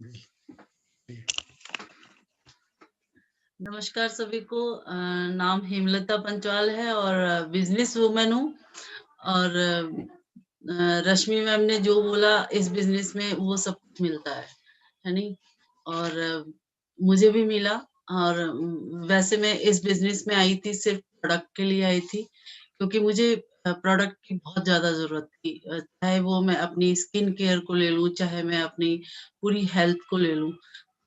जी, जी। नमस्कार सभी को। नाम हेमलता पंचवाल है और बिजनेस वुमन हूँ। और रश्मि मैम ने जो बोला इस बिजनेस में वो सब कुछ मिलता है नहीं? और मुझे भी मिला। और वैसे मैं इस बिजनेस में आई थी सिर्फ प्रोडक्ट के लिए आई थी, क्योंकि मुझे प्रोडक्ट की बहुत ज्यादा जरूरत थी। चाहे वो मैं अपनी स्किन केयर को ले लूं, चाहे मैं अपनी पूरी हेल्थ को ले लूं।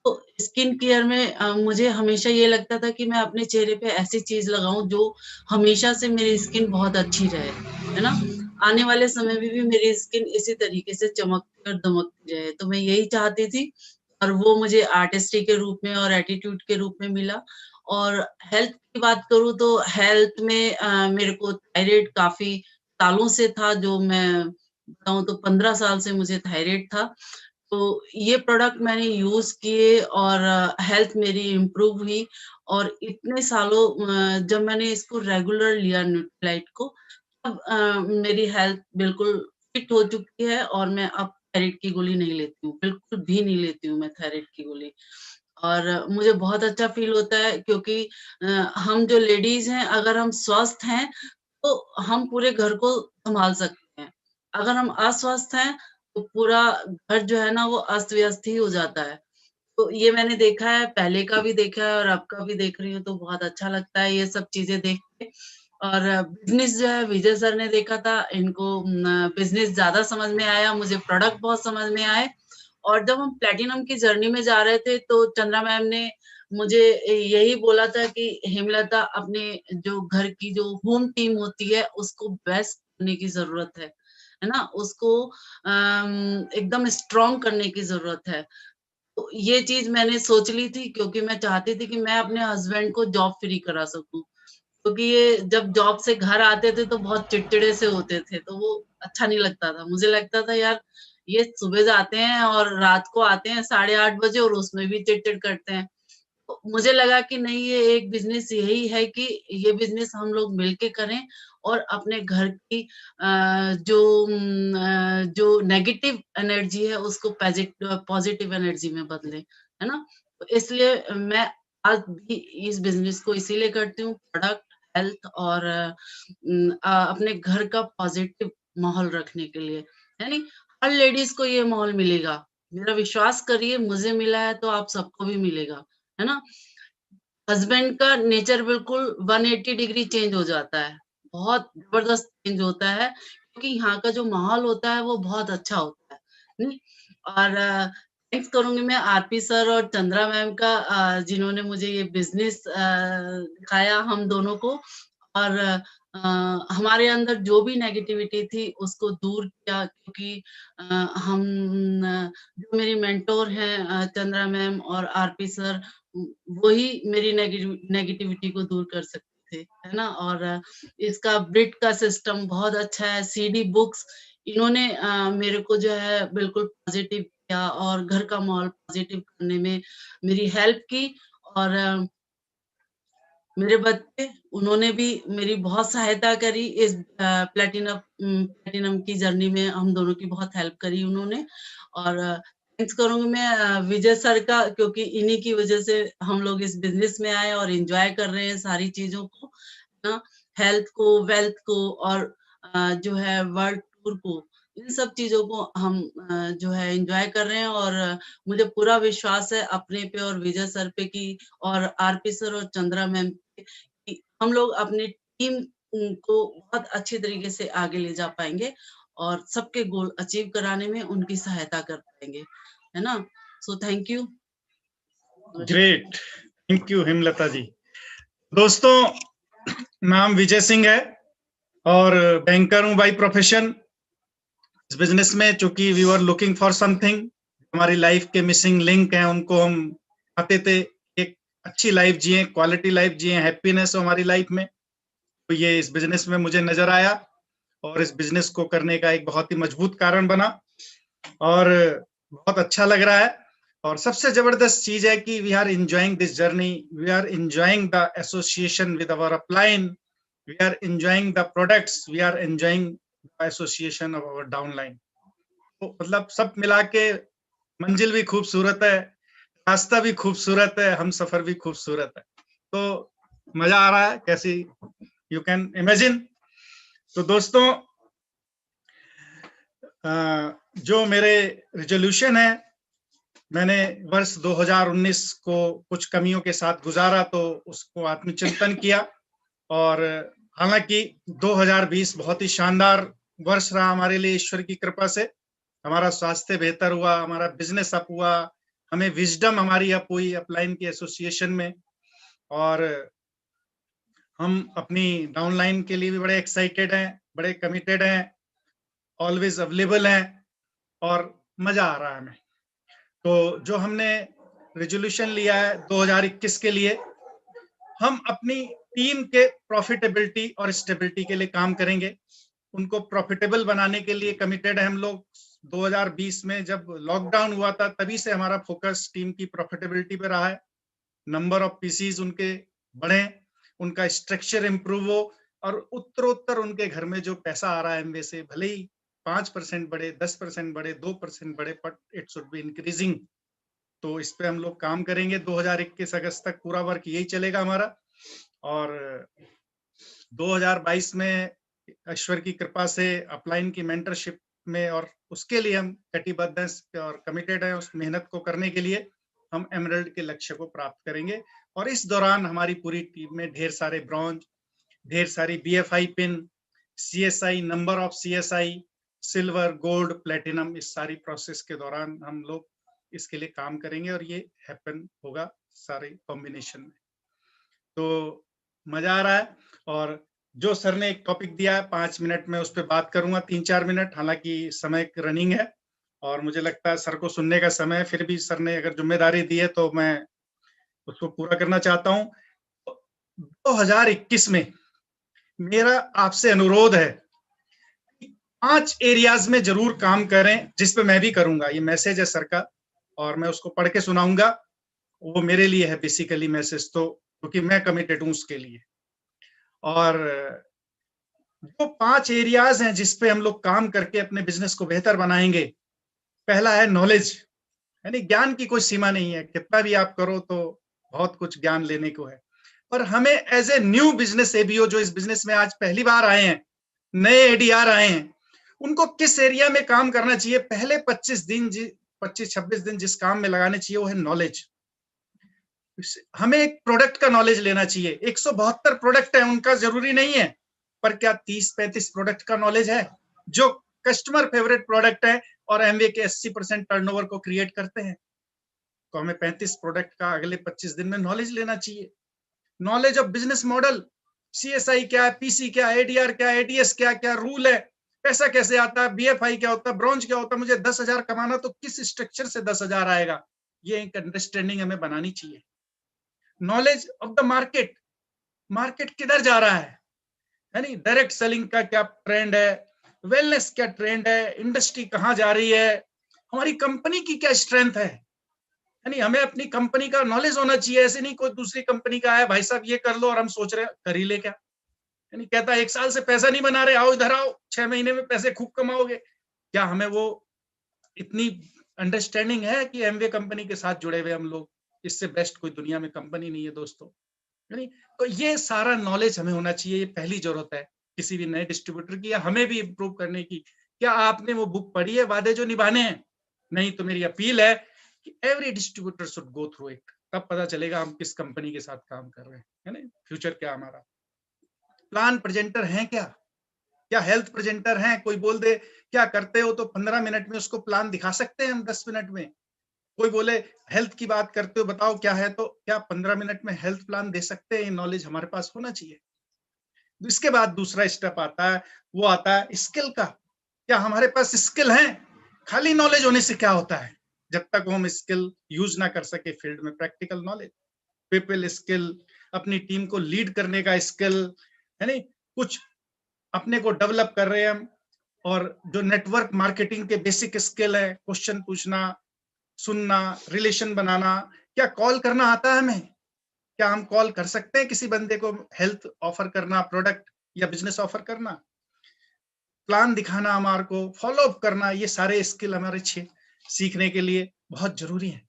तो स्किन केयर में मुझे हमेशा ये लगता था कि मैं अपने चेहरे पे ऐसी चीज लगाऊं जो हमेशा से मेरी स्किन बहुत अच्छी रहे, है ना? आने वाले समय में भी मेरी स्किन इसी तरीके से चमकती और दमकती रहे। तो मैं यही चाहती थी, और वो मुझे आर्टिस्टी के रूप में और एटीट्यूड के रूप में मिला। और हेल्थ की बात करूँ तो हेल्थ में मेरे को थायराइड काफी सालों से था। जो मैं बताऊं तो 15 साल से मुझे थायराइड था। तो ये प्रोडक्ट मैंने यूज किए और हेल्थ मेरी इम्प्रूव हुई। और इतने सालों जब मैंने इसको रेगुलर लिया न्यूट्रीलाइट को, तब मेरी हेल्थ बिल्कुल फिट हो चुकी है। और मैं अब थायराइड की गोली नहीं लेती हूँ, बिल्कुल भी नहीं लेती हूँ मैं थायराइड की गोली। और मुझे बहुत अच्छा फील होता है, क्योंकि हम जो लेडीज हैं, अगर हम स्वस्थ हैं तो हम पूरे घर को संभाल सकते हैं। अगर हम अस्वस्थ हैं तो पूरा घर जो है ना वो अस्त व्यस्त ही हो जाता है। तो ये मैंने देखा है, पहले का भी देखा है और अब का भी देख रही हूँ, तो बहुत अच्छा लगता है ये सब चीजें देख के। और बिजनेस जो है विजय सर ने देखा था, इनको बिजनेस ज्यादा समझ में आया, मुझे प्रोडक्ट बहुत समझ में आए। और जब हम प्लेटिनम की जर्नी में जा रहे थे तो चंद्रा मैम ने मुझे यही बोला था कि हेमलता, अपने जो घर की जो होम टीम होती है उसको बेस्ट करने की जरूरत है ना? उसको एकदम स्ट्रांग करने की जरूरत है। तो ये चीज मैंने सोच ली थी, क्योंकि मैं चाहती थी कि मैं अपने हस्बैंड को जॉब फ्री करा सकूं। क्योंकि ये जब जॉब से घर आते थे तो बहुत चिड़चिड़े से होते थे, तो वो अच्छा नहीं लगता था। मुझे लगता था यार, ये सुबह जाते हैं और रात को आते हैं 8:30 बजे और उसमें भी चिड़चिड़ करते हैं। तो मुझे लगा कि नहीं, ये एक बिजनेस यही है कि ये बिजनेस हम लोग मिलके करें और अपने घर की जो नेगेटिव एनर्जी है उसको पॉजिटिव एनर्जी में बदले, है ना? तो इसलिए मैं आज भी इस बिजनेस को इसीलिए करती हूँ, प्रोडक्ट, हेल्थ और अपने घर का पॉजिटिव माहौल रखने के लिए, है नहीं? हर लेडीज को ये माहौल मिलेगा। मेरा विश्वास करिए, मुझे मिला है तो आप सबको भी मिलेगा, है ना? हस्बैंड का नेचर बिल्कुल 180 डिग्री चेंज हो जाता है। बहुत जबरदस्त चेंज होता है, क्योंकि यहाँ का जो माहौल होता है वो बहुत अच्छा होता है। नहीं? और थैंक्स करूँगी मैं आरपी सर और चंद्रा मैम का, जिन्होंने मुझे ये बिज़नेस दिखाया हम दोनों को। और हमारे अंदर जो भी नेगेटिविटी थी उसको दूर किया, क्योंकि हम जो मेरी मेंटोर हैं चंद्रा मैम और आरपी सर, वही मेरी नेगेटिविटी को दूर कर सकते थे, है ना? और इसका ब्रिट का सिस्टम बहुत अच्छा है, सीडी बुक्स, इन्होंने मेरे को जो है बिल्कुल पॉजिटिव किया और घर का माहौल पॉजिटिव करने में मेरी हेल्प की। और मेरे बच्चे, उन्होंने भी मेरी बहुत सहायता करी इस प्लेटिनम की जर्नी में, हम दोनों की बहुत हेल्प करी उन्होंने। और थैंक्स करूंगी मैं विजय सर का, क्योंकि इन्हीं की वजह से हम लोग इस बिजनेस में आए और एंजॉय कर रहे हैं सारी चीजों को, ना? हेल्थ को, वेल्थ को, और जो है वर्ल्ड टूर को, इन सब चीजों को हम जो है एंजॉय कर रहे हैं। और मुझे पूरा विश्वास है अपने पे और विजय सर पे की, और आरपी सर और चंद्रा मैम पे, कि हम लोग अपनी टीम को बहुत अच्छी तरीके से आगे ले जा पाएंगे और सबके गोल अचीव कराने में उनकी सहायता कर पाएंगे, है ना? So thank you. Great, thank you Hemlata ji. दोस्तों, नाम विजय सिंह है और बैंकर हूं बाय प्रोफेशन। इस बिजनेस में चूंकि we were looking for something, हमारी लाइफ के मिसिंग लिंक हैं, उनको हम चाहते थे एक अच्छी लाइफ जिए, क्वालिटी लाइफ जिए, हैप्पीनेस हो हमारी लाइफ में। तो ये इस बिजनेस में मुझे नजर आया और इस बिजनेस को करने का एक बहुत ही मजबूत कारण बना और बहुत अच्छा लग रहा है। और सबसे जबरदस्त चीज है कि we are enjoying this journey, we are enjoying the association with our upline, we are enjoying the products, we are enjoying the association of our downline. तो मतलब सब मिला के मंजिल भी खूबसूरत है, रास्ता भी खूबसूरत है, हम सफर भी खूबसूरत है। तो मजा आ रहा है, कैसी यू कैन इमेजिन। तो दोस्तों, जो मेरे रिजोल्यूशन है, मैंने वर्ष 2019 को कुछ कमियों के साथ गुजारा, तो उसको आत्मचिंतन किया। और हालांकि 2020 बहुत ही शानदार वर्ष रहा हमारे लिए, ईश्वर की कृपा से। हमारा स्वास्थ्य बेहतर हुआ, हमारा बिजनेस अप हुआ, हमें विजडम हमारी अप हुई अपलाइन की एसोसिएशन में, और हम अपनी डाउनलाइन के लिए भी बड़े एक्साइटेड हैं, बड़े कमिटेड हैं, ऑलवेज अवेलेबल हैं, और मजा आ रहा है हमें। तो जो हमने रेजोल्यूशन लिया है 2021 के लिए, हम अपनी टीम के प्रॉफिटेबिलिटी और स्टेबिलिटी के लिए काम करेंगे। उनको प्रॉफिटेबल बनाने के लिए कमिटेड है हम लोग। 2020 में जब लॉकडाउन हुआ था, तभी से हमारा फोकस टीम की प्रॉफिटेबिलिटी पे रहा है। नंबर ऑफ पीसीज उनके बढ़े, उनका स्ट्रक्चर इंप्रूव हो, और उत्तरोत्तर उनके घर में जो पैसा आ रहा है एमवे से, भले ही 5% बढ़े, 10% बढ़े, 2% बढ़े, but it should be increasing. तो इस पे हम लोग काम करेंगे। 2021 अगस्त तक पूरा वर्क यही चलेगा हमारा। और 2022 में ईश्वर की कृपा से अपलाइन की मेंटरशिप में, और उसके लिए हम कटिबद्ध हैं और कमिटेड हैं, उस मेहनत को करने के लिए हम एमरल्ड के लक्ष्य को प्राप्त करेंगे। और इस दौरान हमारी पूरी टीम में ढेर सारे ब्रॉन्ज, ढेर सारी BFI pin, CSI, number of CSI, silver, gold, platinum, इस सारी प्रोसेस के दौरान हम लोग इसके लिए काम करेंगे, और ये हैपन होगा सारे कॉम्बिनेशन में। तो मजा आ रहा है। और जो सर ने एक टॉपिक दिया है, 5 मिनट में उस पर बात करूंगा, 3-4 मिनट, हालांकि समय रनिंग है और मुझे लगता है सर को सुनने का समय है। फिर भी सर ने अगर जिम्मेदारी दी है तो मैं उसको पूरा करना चाहता हूं। 2021 में मेरा आपसे अनुरोध है, 5 एरियाज में जरूर काम करें, जिसपे मैं भी करूंगा। ये मैसेज है सर का, और मैं उसको पढ़ के सुनाऊंगा। वो मेरे लिए है बेसिकली मैसेज, तो क्योंकि मैं कमिटेड हूं उसके लिए। और जो 5 एरियाज हैं जिसपे हम लोग काम करके अपने बिजनेस को बेहतर बनाएंगे, पहला है नॉलेज। यानी ज्ञान की कोई सीमा नहीं है, कितना भी आप करो तो बहुत कुछ ज्ञान लेने को है। पर हमें as a new business ABO, जो इस बिजनेस में आज पहली बार आए हैं, नए एडीआर आए हैं, उनको किस एरिया में काम करना चाहिए, पहले 25-26 दिन जिस काम में लगाने चाहिए वो है नॉलेज। हमें एक प्रोडक्ट का नॉलेज लेना चाहिए। 172 प्रोडक्ट है, उनका जरूरी नहीं है, पर क्या 30-35 प्रोडक्ट का नॉलेज है जो कस्टमर फेवरेट प्रोडक्ट है और एमवे के 80% टर्नओवर को क्रिएट करते हैं? तो हमें 35 प्रोडक्ट का अगले 25 दिन में नॉलेज लेना चाहिए। Knowledge of business model, CSI क्या है, पीसी क्या है, एडीआर क्या है, एडीएस क्या क्या रूल है, पैसा कैसे आता है, बीएफआई क्या होता है, ब्रॉन्ज क्या होता है, मुझे 10,000 कमाना तो किस स्ट्रक्चर से 10,000 आएगा, ये एक अंडरस्टैंडिंग हमें बनानी चाहिए। Knowledge of the market, market किधर जा रहा है नहीं, डायरेक्ट सेलिंग का क्या ट्रेंड है, वेलनेस क्या ट्रेंड है, इंडस्ट्री कहां जा रही है, हमारी कंपनी की क्या स्ट्रेंथ है। यानी हमें अपनी कंपनी का नॉलेज होना चाहिए। ऐसे नहीं कोई दूसरी कंपनी का है, भाई साहब ये कर लो, और हम सोच रहे हैं कर ही ले क्या। यानी कहता है 1 साल से पैसा नहीं बना रहे, आओ इधर आओ, 6 महीने में पैसे खूब कमाओगे। क्या हमें वो इतनी अंडरस्टैंडिंग है कि एमवे कंपनी के साथ जुड़े हुए हम लोग? इससे बेस्ट कोई दुनिया में कंपनी नहीं है दोस्तों। यानी तो ये सारा नॉलेज हमें होना चाहिए, ये पहली जरूरत है किसी भी नए डिस्ट्रीब्यूटर की, या हमें भी इंप्रूव करने की। क्या आपने वो बुक पढ़ी है, वादे जो निभाने हैं? नहीं तो मेरी अपील है कि every distributor should go through it, तब पता चलेगा हम किस कंपनी के साथ काम कर रहे हैं, है ना, फ्यूचर क्या हमारा। प्लान प्रेजेंटर है क्या हेल्थ प्रेजेंटर हैं? कोई बोल दे क्या करते हो तो 15 मिनट में उसको प्लान दिखा सकते हैं हम 10 मिनट में। कोई बोले हेल्थ की बात करते हो बताओ क्या है, तो क्या 15 मिनट में हेल्थ प्लान दे सकते हैं? नॉलेज हमारे पास होना चाहिए। इसके बाद दूसरा स्टेप आता है, वो आता है स्किल का। क्या हमारे पास स्किल है? खाली नॉलेज होने से क्या होता है जब तक हम स्किल यूज ना कर सके फील्ड में। प्रैक्टिकल नॉलेज, पीपल स्किल, अपनी टीम को लीड करने का स्किल, है नहीं, कुछ अपने को डेवलप कर रहे हैं हम। और जो नेटवर्क मार्केटिंग के बेसिक स्किल है, क्वेश्चन पूछना, सुनना, रिलेशन बनाना। क्या कॉल करना आता है हमें? क्या हम कॉल कर सकते हैं किसी बंदे को, हेल्थ ऑफर करना, प्रोडक्ट या बिजनेस ऑफर करना, प्लान दिखाना हमारे को, फॉलो अप करना, ये सारे स्किल हमारे सीखने के लिए बहुत जरूरी है।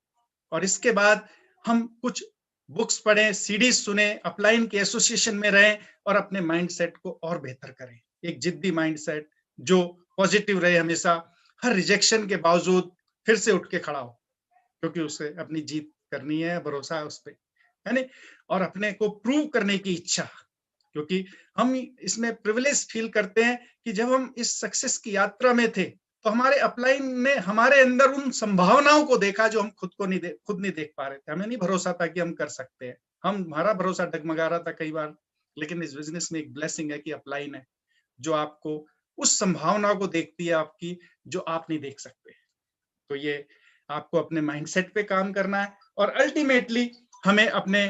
और इसके बाद हम कुछ बुक्स पढ़ें, सीडीज सुने, अपलाइन के एसोसिएशन में रहें और अपने माइंडसेट को और बेहतर करें। एक जिद्दी माइंडसेट जो पॉजिटिव रहे, हमेशा हर रिजेक्शन के बावजूद फिर से उठ के खड़ा हो, क्योंकि उसे अपनी जीत करनी है, भरोसा है उस पे, है नहीं, और अपने को प्रूव करने की इच्छा, क्योंकि हम इसमें प्रिविलेज फील करते हैं कि जब हम इस सक्सेस की यात्रा में थे तो हमारे अपलाइन ने हमारे अंदर उन संभावनाओं को देखा जो हम खुद नहीं देख पा रहे थे। हमें नहीं भरोसा था कि हम कर सकते हैं, हमारा भरोसा डगमगा रहा था कई बार। लेकिन इस बिजनेस में एक ब्लेसिंग है कि अपलाइन है जो आपको उस संभावना को देखती है आपकी, जो आप नहीं देख सकते। तो ये आपको अपने माइंडसेट पे काम करना है और अल्टीमेटली हमें अपने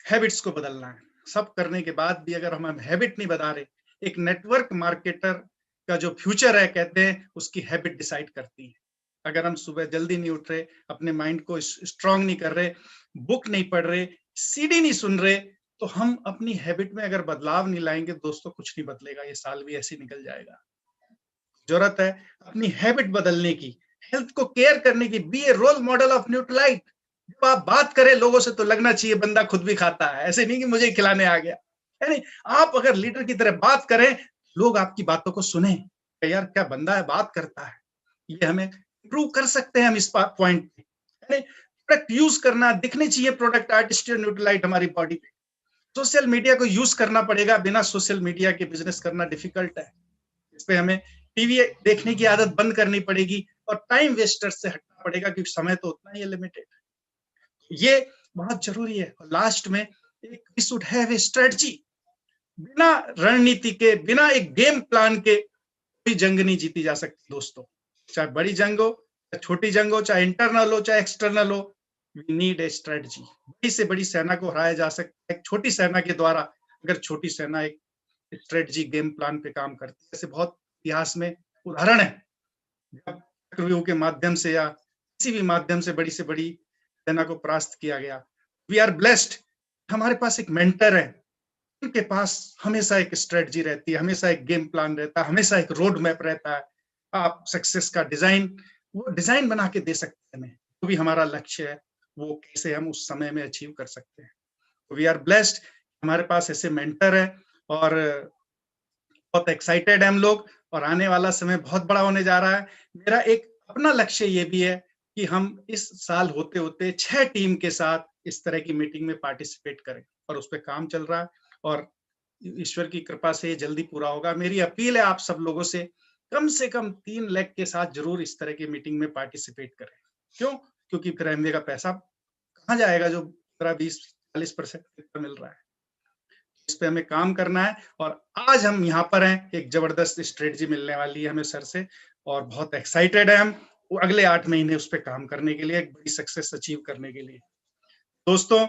हैबिट्स को बदलना है। सब करने के बाद भी अगर हम हैबिट नहीं बदल रहे, एक नेटवर्क मार्केटर का जो फ्यूचर है, कहते हैं, उसकी हैबिट डिसाइड करती है। अगर हम सुबह जल्दी नहीं उठ रहे, अपने माइंड को स्ट्रांग नहीं कर रहे, बुक नहीं पढ़ रहे, सीडी नहीं सुन रहे, तो हम अपनी हैबिट में अगर बदलाव नहीं लाएंगे दोस्तों, कुछ नहीं बदलेगा। ये साल भी ऐसे निकल जाएगा। जरूरत है अपनी हैबिट बदलने की, हेल्थ को केयर करने की। Be a role model of Nutrilite. जब आप बात करें लोगों से तो लगना चाहिए बंदा खुद भी खाता है, ऐसे नहीं कि मुझे खिलाने आ गया, है नहीं। आप अगर लीडर की तरह बात करें, लोग आपकी बातों को सुने, यार क्या बंदा है, बात करता है। ये हमें प्रूव कर सकते हैं हम इस पॉइंट पे, है नहीं। प्रोडक्ट यूज करना दिखने चाहिए, प्रोडक्ट आर्टिस्ट न्यूट्रलाइट हमारी बॉडी पे। सोशल मीडिया को यूज करना पड़ेगा, बिना सोशल मीडिया के बिजनेस करना डिफिकल्ट है। इस पे हमें टीवी देखने की आदत बंद करनी पड़ेगी और टाइम वेस्टर से हटना पड़ेगा, क्योंकि समय तो उतना ही लिमिटेड। ये बहुत जरूरी है। लास्ट में एक we should have a strategy. बिना रणनीति के, बिना एक गेम प्लान के कोई जंग नहीं जीती जा सकती दोस्तों। चाहे बड़ी जंग हो, चाहे छोटी जंग हो, चाहे इंटरनल हो, चाहे एक्सटर्नल हो, वी नीड ए स्ट्रेटजी। बड़ी से बड़ी सेना को हराया जा सकता है एक छोटी सेना के द्वारा, अगर छोटी सेना एक स्ट्रेटजी गेम प्लान पे काम करती है। ऐसे बहुत इतिहास में उदाहरण है, जब चक्रव्यूह के माध्यम से या किसी भी माध्यम से बड़ी सेना को परास्त किया गया। वी आर ब्लेस्ड, हमारे पास एक मेंटर है, उनके पास हमेशा एक स्ट्रेटजी रहती है, हमेशा एक गेम प्लान रहता है, हमेशा एक रोड मैप रहता है। आप सक्सेस का वो डिजाइन बना के दे सकते हैं, जो भी हमारा लक्ष्य है वो कैसे हम उस समय में अचीव कर सकते हैं। वी आर ब्लेस्ड, हमारे पास ऐसे मेंटर है और बहुत एक्साइटेड है हम लोग, और आने वाला समय बहुत बड़ा होने जा रहा है। मेरा एक अपना लक्ष्य ये भी है कि हम इस साल होते होते 6 टीम के साथ इस तरह की मीटिंग में पार्टिसिपेट करें, और उस पर काम चल रहा है और ईश्वर की कृपा से ये जल्दी पूरा होगा। मेरी अपील है आप सब लोगों से कम 3 लाख के साथ जरूर इस तरह की मीटिंग में पार्टिसिपेट करें। क्यों? क्योंकि फिर एमवे का पैसा कहाँ जाएगा जो 15-20-40% मिल रहा है। इस पे हमें काम करना है, और आज हम यहाँ पर हैं, एक जबरदस्त स्ट्रेटजी मिलने वाली है हमें सर से, और बहुत एक्साइटेड है हम अगले 8 महीने उस पर काम करने के लिए, एक बड़ी सक्सेस अचीव करने के लिए। दोस्तों,